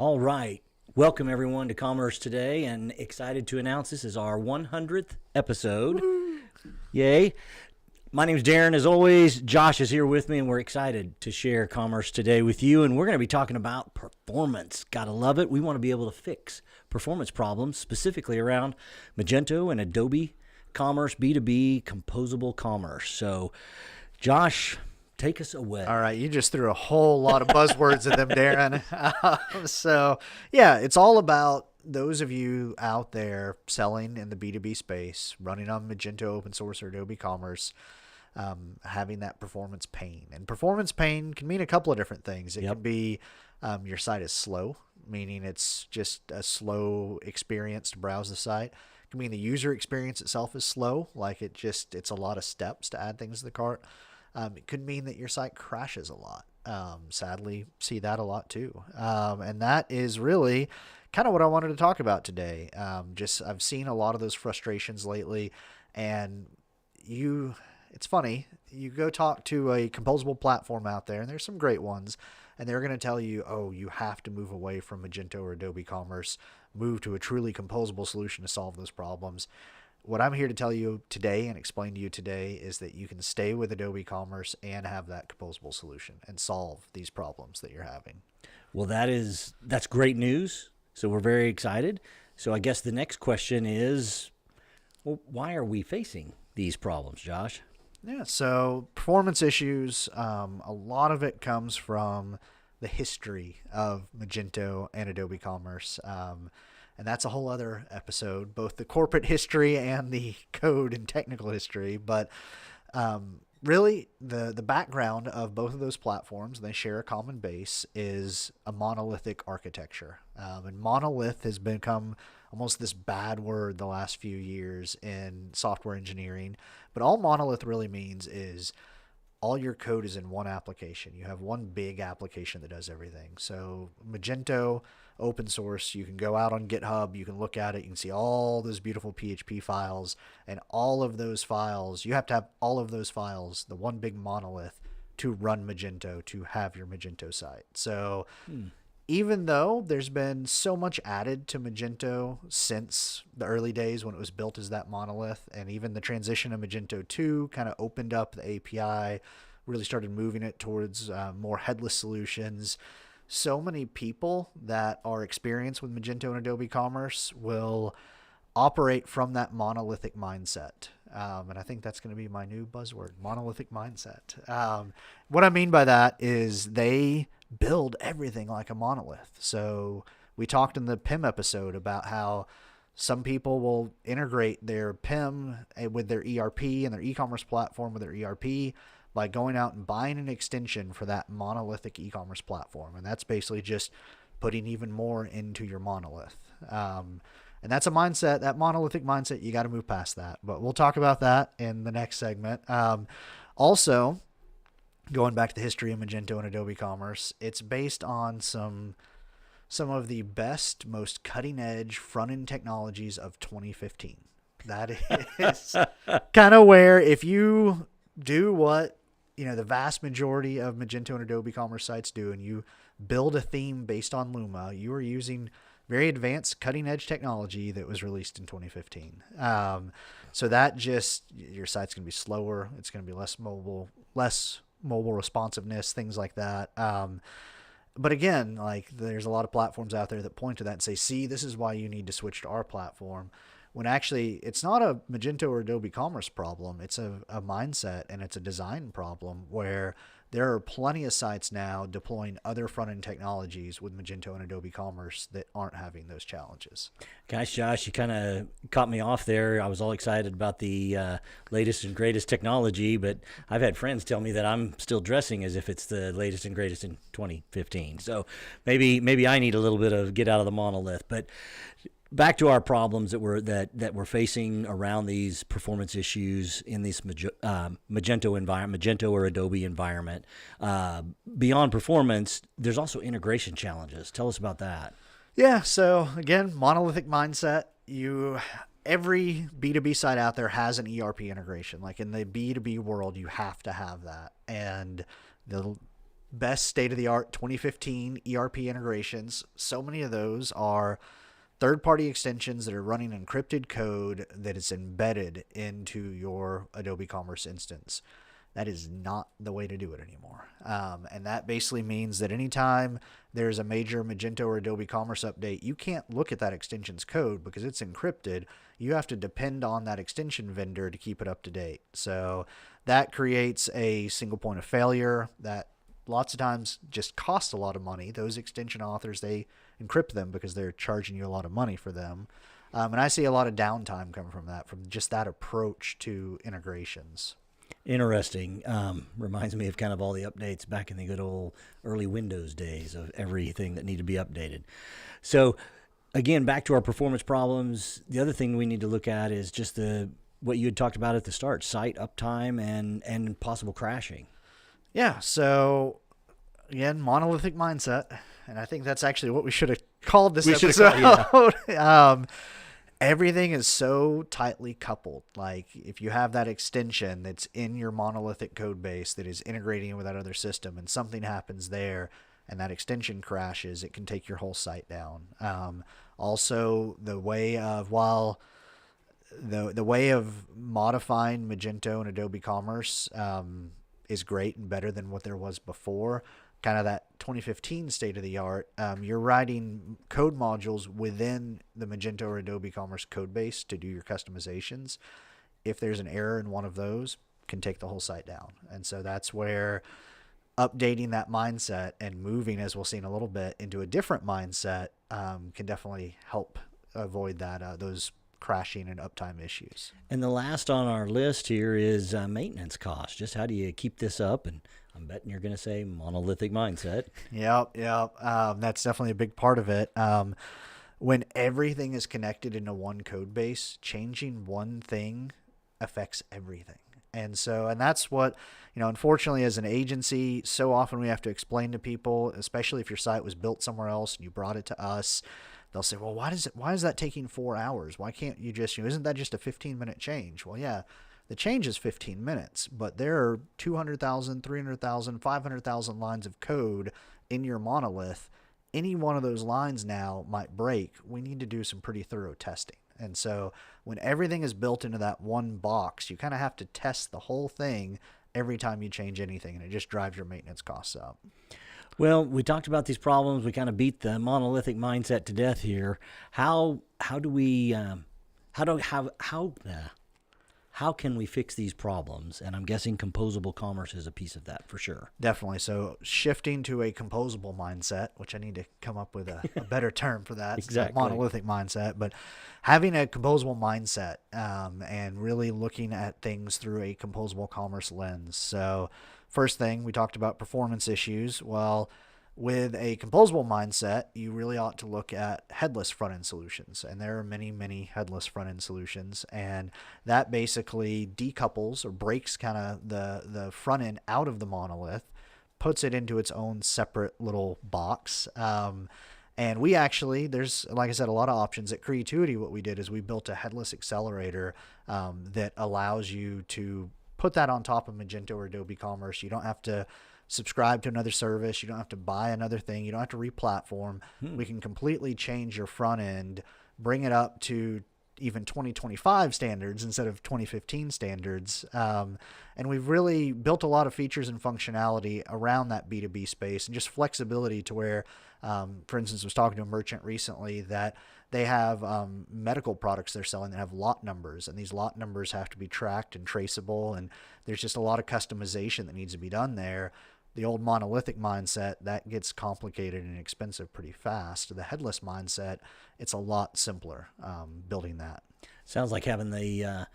All right. Welcome, everyone, to Commerce Today, and excited to announce this is our 100th episode. Woo-hoo. Yay. My name's Darren. As always, Josh is here with me, and we're excited to share Commerce Today with you. And we're going to be talking about performance. Gotta love it. We want to be able to fix performance problems, specifically around Magento and Adobe Commerce, B2B, Composable Commerce. So, Josh, take us away. All right, you just threw a whole lot of buzzwords at them, Darren. Yeah, it's all about those of you out there selling in the B2B space, running on Magento open source or Adobe Commerce, having that performance pain. And performance pain can mean a couple of different things. It can be your site is slow, meaning it's just a slow experience to browse the site. It can mean the user experience itself is slow, like it's a lot of steps to add things to the cart. It could mean that your site crashes a lot. Sadly, see that a lot too. And that is really kind of what I wanted to talk about today. I've seen a lot of those frustrations lately, and it's funny. You go talk to a composable platform out there, and there's some great ones, and they're going to tell you, oh, you have to move away from Magento or Adobe Commerce, move to a truly composable solution to solve those problems. What I'm here to tell you today and explain to you today is that you can stay with Adobe Commerce and have that composable solution and solve these problems that you're having. Well, that's great news. So we're very excited. So I guess the next question is, well, why are we facing these problems, Josh? Yeah, so performance issues, a lot of it comes from the history of Magento and Adobe Commerce. And that's a whole other episode, both the corporate history and the code and technical history. But really, the background of both of those platforms, they share a common base, is a monolithic architecture. And monolith has become almost this bad word the last few years in software engineering. But all monolith really means is all your code is in one application. You have one big application that does everything. So Magento, open source, you can go out on GitHub, you can look at it, you can see all those beautiful PHP files, and all of those files, you have to have all of those files, the one big monolith, to run Magento, to have your Magento site. So even though there's been so much added to Magento since the early days when it was built as that monolith, and even the transition of Magento 2 kind of opened up the API, really started moving it towards more headless solutions, so many people that are experienced with Magento and Adobe Commerce will operate from that monolithic mindset. And I think that's going to be my new buzzword, monolithic mindset. What I mean by that is they build everything like a monolith. So we talked in the PIM episode about how some people will integrate their PIM with their ERP and their e-commerce platform with their ERP by going out and buying an extension for that monolithic e-commerce platform. And that's basically just putting even more into your monolith. And that's a mindset, that monolithic mindset, you got to move past that. But we'll talk about that in the next segment. Also, going back to the history of Magento and Adobe Commerce, it's based on some of the best, most cutting-edge front-end technologies of 2015. That is kind of where if you do what the vast majority of Magento and Adobe Commerce sites do, and you build a theme based on Luma, you are using very advanced cutting-edge technology that was released in 2015. So that your site's going to be slower. It's going to be less mobile responsiveness, things like that. But again, like there's a lot of platforms out there that point to that and say, see, this is why you need to switch to our platform. When actually it's not a Magento or Adobe Commerce problem. It's a mindset and it's a design problem where there are plenty of sites now deploying other front-end technologies with Magento and Adobe Commerce that aren't having those challenges. Gosh, Josh, you kind of caught me off there. I was all excited about the latest and greatest technology, but I've had friends tell me that I'm still dressing as if it's the latest and greatest in 2015. So maybe I need a little bit of get out of the monolith. But back to our problems that we're facing around these performance issues in this Magento environment, Magento or Adobe environment. Beyond performance, there's also integration challenges. Tell us about that. Yeah. So again, monolithic mindset. Every B2B site out there has an ERP integration. Like in the B2B world, you have to have that. And best state-of-the-art 2015 ERP integrations. So many of those are third-party extensions that are running encrypted code that is embedded into your Adobe Commerce instance. That is not the way to do it anymore. And that basically means that anytime there's a major Magento or Adobe Commerce update, you can't look at that extension's code because it's encrypted. You have to depend on that extension vendor to keep it up to date. So that creates a single point of failure that lots of times just costs a lot of money. Those extension authors, they encrypt them because they're charging you a lot of money for them. And I see a lot of downtime coming from that, from just that approach to integrations. Interesting. Reminds me of kind of all the updates back in the good old early Windows days of everything that needed to be updated. So again, back to our performance problems. The other thing we need to look at is just what you had talked about at the start, site uptime and possible crashing. Yeah. So again, monolithic mindset. And I think that's actually what we should have called this episode. Everything is so tightly coupled. Like if you have that extension that's in your monolithic code base that is integrating with that other system and something happens there and that extension crashes, it can take your whole site down. Also, the way of modifying Magento and Adobe Commerce is great and better than what there was before. Kind of that 2015 state of the art. You're writing code modules within the Magento or Adobe Commerce code base to do your customizations. If there's an error in one of those, can take the whole site down. And so that's where updating that mindset and moving, as we'll see in a little bit, into a different mindset can definitely help avoid those crashing and uptime issues. And the last on our list here is maintenance costs. Just how do you keep this up? And I'm betting you're going to say monolithic mindset. Yep. That's definitely a big part of it. When everything is connected into one code base, changing one thing affects everything. And that's what, unfortunately as an agency, so often we have to explain to people, especially if your site was built somewhere else and you brought it to us. They'll say, well, why is that taking 4 hours? Why can't you just, isn't that just a 15-minute change? Well, yeah, the change is 15 minutes, but there are 200,000, 300,000, 500,000 lines of code in your monolith. Any one of those lines now might break. We need to do some pretty thorough testing. And so when everything is built into that one box, you kind of have to test the whole thing every time you change anything, and it just drives your maintenance costs up. Well, we talked about these problems. We kind of beat the monolithic mindset to death here. How can we fix these problems? And I'm guessing composable commerce is a piece of that for sure. Definitely. So shifting to a composable mindset, which I need to come up with a better term for that. Exactly. Monolithic mindset, but having a composable mindset and really looking at things through a composable commerce lens. So first thing, we talked about performance issues. Well, with a composable mindset, you really ought to look at headless front-end solutions. And there are many, many headless front-end solutions. And that basically decouples or breaks kind of the front-end out of the monolith, puts it into its own separate little box. And we actually, there's, like I said, a lot of options. At Creativity, what we did is we built a headless accelerator that allows you to put that on top of Magento or Adobe Commerce. You don't have to subscribe to another service. You don't have to buy another thing. You don't have to re-platform. We can completely change your front end, bring it up to even 2025 standards instead of 2015 standards. And we've really built a lot of features and functionality around that B2B space and just flexibility to where, for instance, I was talking to a merchant recently that they have medical products they're selling that have lot numbers, and these lot numbers have to be tracked and traceable, and there's just a lot of customization that needs to be done there. The old monolithic mindset, that gets complicated and expensive pretty fast. The headless mindset, it's a lot simpler building that. Sounds like having the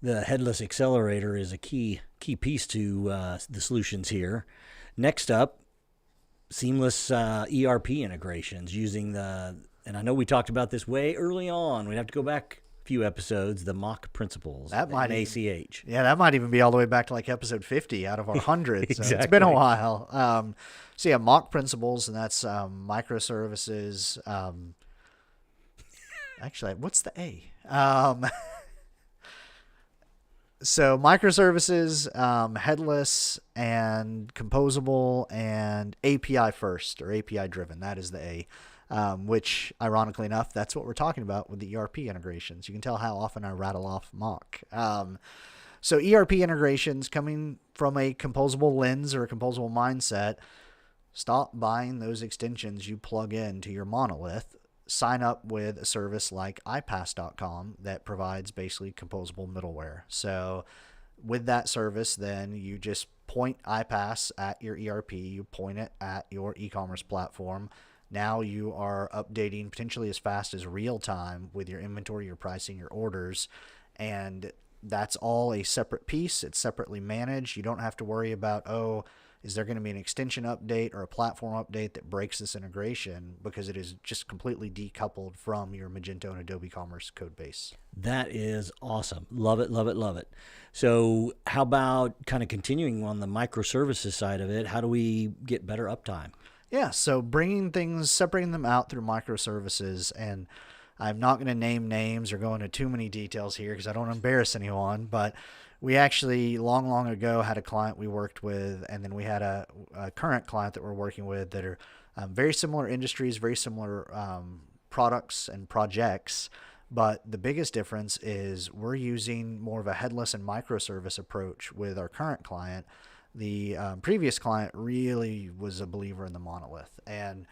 headless accelerator is a key piece to the solutions here. Next up, seamless ERP integrations using and I know we talked about this way early on. We'd have to go back a few episodes, the mock principles. That might ACH. Yeah, that might even be all the way back to like episode 50 out of our 100. Exactly. So it's been a while. So yeah, mock principles, and that's microservices. Actually, what's the A? So microservices, headless, and composable, and API first or API driven. That is the A. Which, ironically enough, that's what we're talking about with the ERP integrations. You can tell how often I rattle off mock. So ERP integrations coming from a composable lens or a composable mindset. Stop buying those extensions you plug into your monolith. Sign up with a service like iPass.com that provides basically composable middleware. So with that service, then you just point iPass at your ERP, you point it at your e-commerce platform. Now you are updating potentially as fast as real time with your inventory, your pricing, your orders, and that's all a separate piece. It's separately managed. You don't have to worry about, oh, is there going to be an extension update or a platform update that breaks this integration, because it is just completely decoupled from your Magento and Adobe Commerce code base. That is awesome. Love it, love it, love it. So how about kind of continuing on the microservices side of it? How do we get better uptime? Yeah, so bringing things, separating them out through microservices, and I'm not going to name names or go into too many details here because I don't embarrass anyone, but we actually long ago had a client we worked with, and then we had a current client that we're working with that are very similar industries, very similar products and projects. But the biggest difference is we're using more of a headless and microservice approach with our current client. The previous client really was a believer in the monolith. And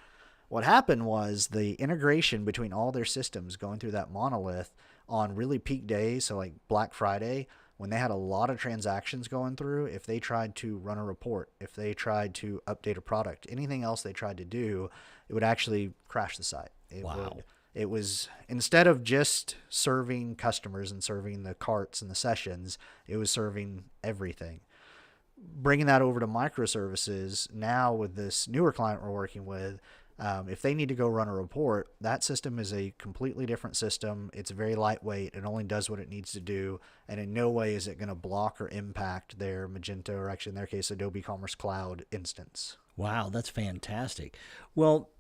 what happened was the integration between all their systems going through that monolith on really peak days, so like Black Friday, when they had a lot of transactions going through, if they tried to run a report, if they tried to update a product, anything else they tried to do, it would actually crash the site. It was, instead of just serving customers and serving the carts and the sessions, it was serving everything. Bringing that over to microservices, now with this newer client we're working with, if they need to go run a report, that system is a completely different system. It's very lightweight. It only does what it needs to do. And in no way is it going to block or impact their Magento, or actually in their case, Adobe Commerce Cloud instance. Wow, that's fantastic. Well,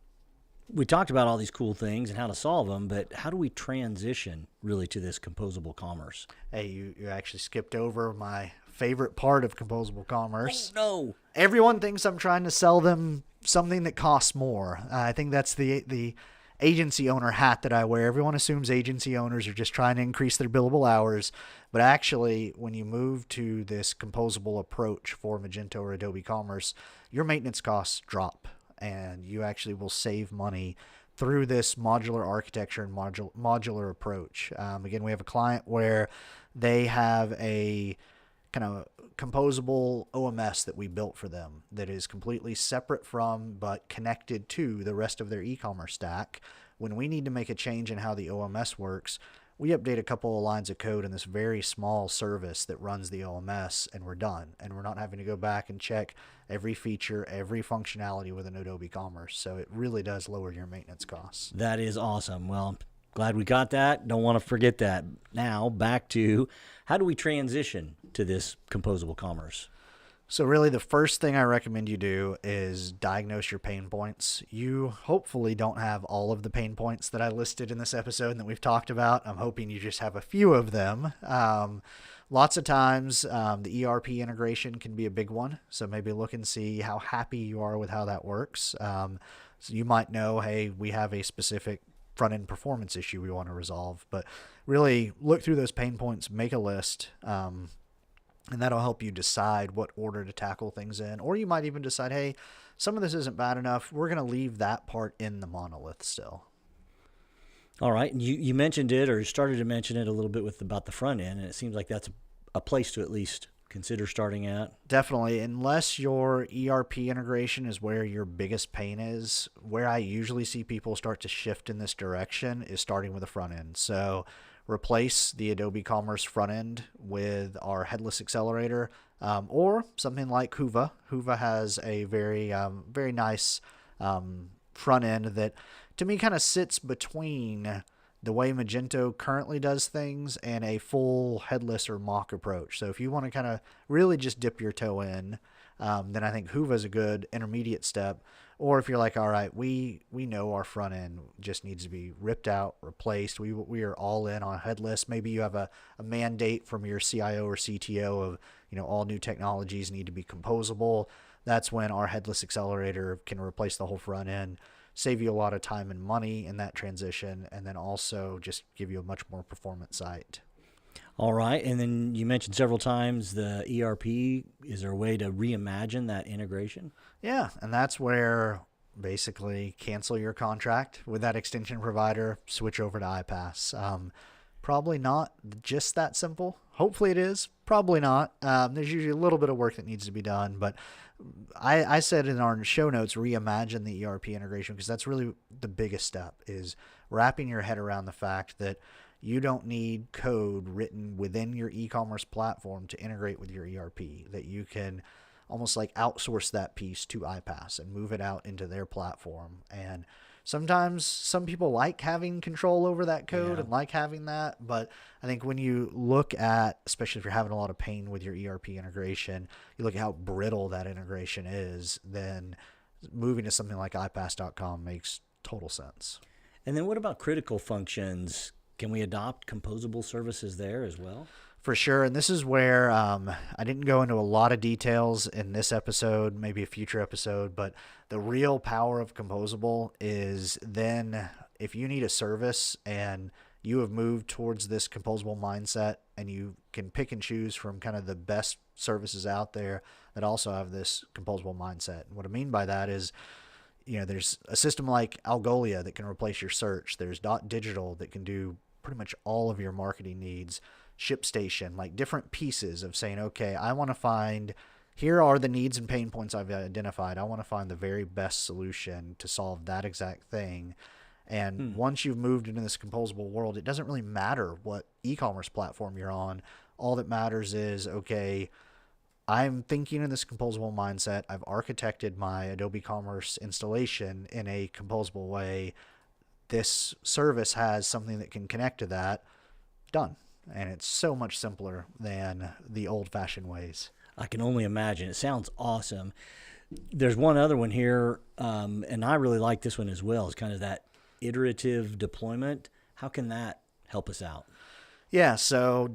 we talked about all these cool things and how to solve them, but how do we transition really to this composable commerce? Hey, you actually skipped over my favorite part of composable commerce. Oh, no. Everyone thinks I'm trying to sell them something that costs more. I think that's the agency owner hat that I wear. Everyone assumes agency owners are just trying to increase their billable hours. But actually, when you move to this composable approach for Magento or Adobe Commerce, your maintenance costs drop, and you actually will save money through this modular architecture and modular approach. Again, we have a client where they have a kind of composable OMS that we built for them that is completely separate from but connected to the rest of their e-commerce stack. When we need to make a change in how the OMS works, we update a couple of lines of code in this very small service that runs the OMS, and we're done. And we're not having to go back and check every feature, every functionality within Adobe Commerce. So it really does lower your maintenance costs. That is awesome. Well, glad we got that. Don't want to forget that. Now, back to how do we transition to this composable commerce? So really the first thing I recommend you do is diagnose your pain points. You hopefully don't have all of the pain points that I listed in this episode and that we've talked about. I'm hoping you just have a few of them. Lots of times the ERP integration can be a big one. So maybe look and see how happy you are with how that works. So you might know, hey, we have a specific front-end performance issue we want to resolve. But really look through those pain points, make a list, and that'll help you decide what order to tackle things in. Or you might even decide, hey, some of this isn't bad enough. We're going to leave that part in the monolith still. All right. And you mentioned it, or started to mention it a little bit with about the front end, and it seems like that's a place to at least consider starting at. Definitely. Unless your ERP integration is where your biggest pain is, where I usually see people start to shift in this direction is starting with the front end. So replace the Adobe Commerce front end with our headless accelerator, or something like Huva. Huva has a very nice front end that to me kind of sits between the way Magento currently does things and a full headless or mock approach. So if you want to kind of really just dip your toe in, then I think Hoova is a good intermediate step. Or if you're like, all right, we know our front end just needs to be ripped out, replaced. We are all in on headless. Maybe you have a mandate from your CIO or CTO of, all new technologies need to be composable. That's when our headless accelerator can replace the whole front end, save you a lot of time and money in that transition, and then also just give you a much more performant site. All right. And then you mentioned several times the ERP. Is there a way to reimagine that integration? Yeah, and that's where basically cancel your contract with that extension provider, switch over to iPass. Probably not just that simple. Hopefully it is. Probably not. There's usually a little bit of work that needs to be done, but I said in our show notes, reimagine the ERP integration, because that's really the biggest step, is wrapping your head around the fact that you don't need code written within your e-commerce platform to integrate with your ERP, that you can almost like outsource that piece to iPass and move it out into their platform. And sometimes some people like having control over that code and like having that. But I think when you look at, especially if you're having a lot of pain with your ERP integration, you look at how brittle that integration is, then moving to something like iPass.com makes total sense. And then what about critical functions? Can we adopt composable services there as well? For sure. And this is where I didn't go into a lot of details in this episode, maybe a future episode, but the real power of Composable is then if you need a service and you have moved towards this composable mindset and you can pick and choose from kind of the best services out there that also have this composable mindset. And what I mean by that is, there's a system like Algolia that can replace your search. There's Digital that can do pretty much all of your marketing needs. ShipStation, like different pieces of saying, okay, I want to find, here are the needs and pain points I've identified. I want to find the very best solution to solve that exact thing. And once you've moved into this composable world, it doesn't really matter what e-commerce platform you're on. All that matters is, okay, I'm thinking in this composable mindset. I've architected my Adobe Commerce installation in a composable way. This service has something that can connect to that. Done. And it's so much simpler than the old-fashioned ways. I can only imagine. It sounds awesome. There's one other one here, and I really like this one as well. It's kind of that iterative deployment. How can that help us out? Yeah, so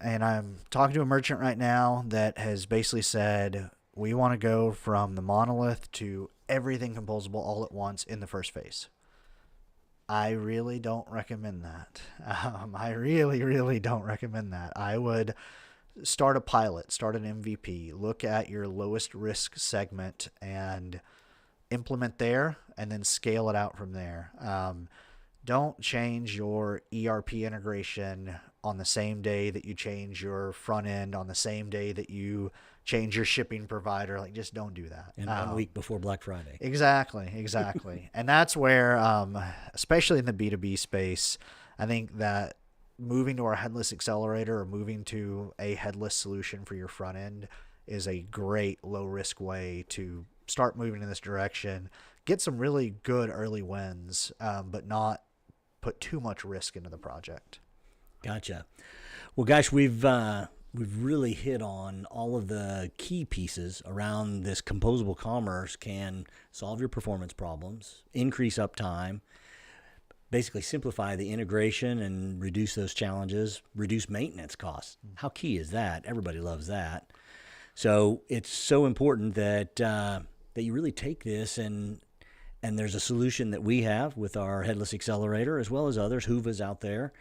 and I'm talking to a merchant right now that has basically said, we want to go from the monolith to everything composable all at once in the first phase. I really don't recommend that. I really, really don't recommend that. I would start a pilot, start an MVP, look at your lowest risk segment and implement there, and then scale it out from there. Don't change your ERP integration on the same day that you change your front end, on the same day that you change your shipping provider. Like, just don't do that. And 1 week before Black Friday. Exactly. And that's where, especially in the B2B space, I think that moving to our headless accelerator or moving to a headless solution for your front end is a great low risk way to start moving in this direction, get some really good early wins, but not put too much risk into the project. Gotcha. Well, gosh, we've really hit on all of the key pieces around this composable commerce can solve your performance problems, increase uptime, basically simplify the integration and reduce those challenges, reduce maintenance costs. How key is that? Everybody loves that. So it's so important that that you really take this and there's a solution that we have with our headless accelerator as well as others. Hoova's out there.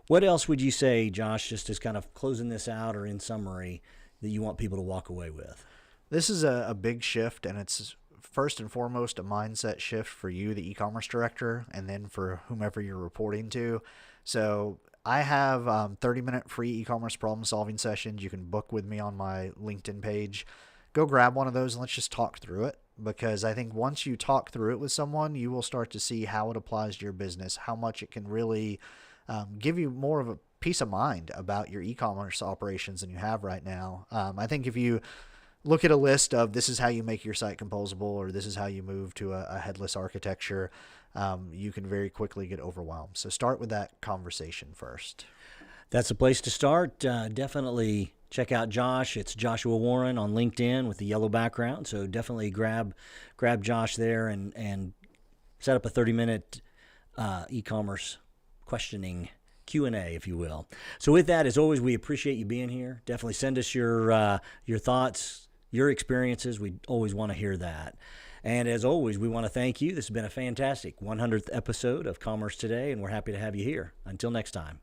What else would you say, Josh, just as kind of closing this out or in summary, that you want people to walk away with? This is a big shift, and it's first and foremost a mindset shift for you, the e-commerce director, and then for whomever you're reporting to. So I have 30-minute free e-commerce problem-solving sessions. You can book with me on my LinkedIn page. Go grab one of those and let's just talk through it, because I think once you talk through it with someone, you will start to see how it applies to your business, how much it can really give you more of a peace of mind about your e-commerce operations than you have right now. I think if you look at a list of this is how you make your site composable or this is how you move to a headless architecture, you can very quickly get overwhelmed. So start with that conversation first. That's a place to start. Definitely check out Josh. It's Joshua Warren on LinkedIn with the yellow background. So definitely grab Josh there and set up a 30-minute e-commerce questioning Q&A, if you will. So with that, as always, we appreciate you being here. Definitely send us your thoughts, your experiences. We always want to hear that. And as always, we want to thank you. This has been a fantastic 100th episode of Commerce Today, and we're happy to have you here. Until next time.